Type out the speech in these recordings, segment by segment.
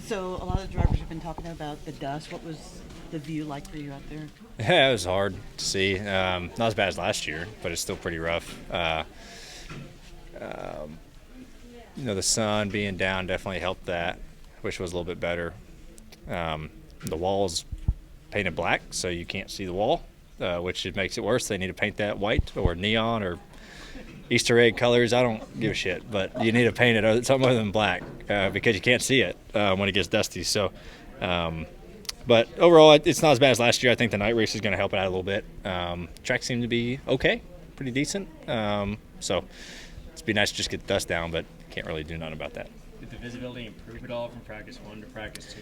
So a lot of the drivers have been talking about the dust. What was the view like for you out there? Yeah, it was hard to see. Not as bad as last year, but it's still pretty rough. The sun being down definitely helped that. Wish it was a little bit better. The wall's painted black, so you can't see the wall, which it makes it worse. They need to paint that white or neon or Easter egg colors. I don't give a shit, but you need to paint it something other than black because you can't see it when it gets dusty. So, but overall, it's not as bad as last year. I think the night race is going to help it out a little bit. Track seemed to be okay, pretty decent. So it'd be nice to just get the dust down, but can't really do nothing about that. Did the visibility improve at all from practice 1 to practice 2?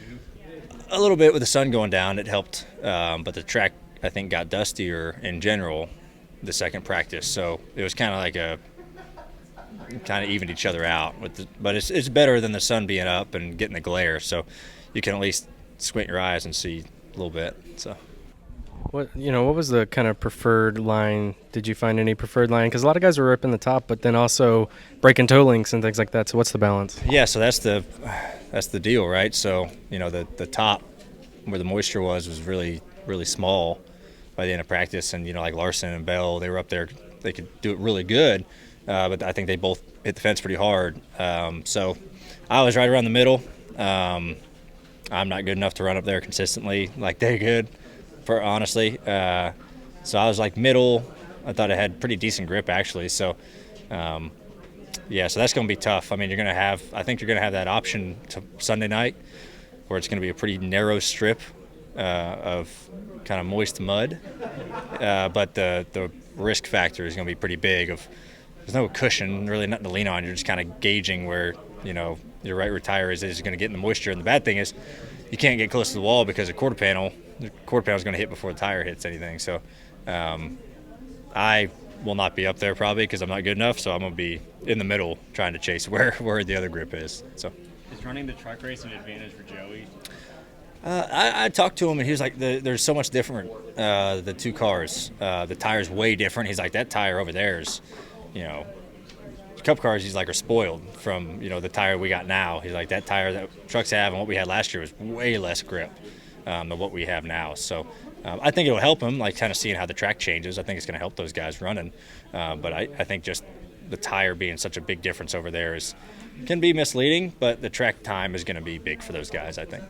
A little bit with the sun going down, it helped, but the track I think got dustier in general the second practice, so it was kind of like kind of evened each other out. But it's better than the sun being up and getting the glare, so you can at least squint your eyes and see a little bit. So. What was the kind of preferred line? Did you find any preferred line? Because a lot of guys were ripping the top, but then also breaking toe links and things like that. So what's the balance? Yeah, so that's the deal, right? So the top where the moisture was really really small by the end of practice, and like Larson and Bell, they were up there. They could do it really good, but I think they both hit the fence pretty hard. So I was right around the middle. I'm not good enough to run up there consistently like they're good. Honestly, so I was like middle. I thought I had pretty decent grip actually. So, so that's going to be tough. I mean, I think you're going to have that option to Sunday night, where it's going to be a pretty narrow strip of kind of moist mud. But the risk factor is going to be pretty big. There's no cushion, really nothing to lean on. You're just kind of gauging where your right rear tire is going to get in the moisture. And the bad thing is, you can't get close to the wall because the quarter panel is going to hit before the tire hits anything. So I will not be up there probably because I'm not good enough. So I'm going to be in the middle trying to chase where the other grip is. So is running the truck race an advantage for Joey? I talked to him and he was like, there's so much different, the two cars. The tire's way different. He's like, that tire over there is, Cup cars, he's like, are spoiled from the tire we got now. He's like, that tire that trucks have and what we had last year was way less grip than what we have now. So I think it'll help him, like kind of seeing how the track changes. I think it's going to help those guys running. But I think just the tire being such a big difference over there can be misleading. But the track time is going to be big for those guys, I think.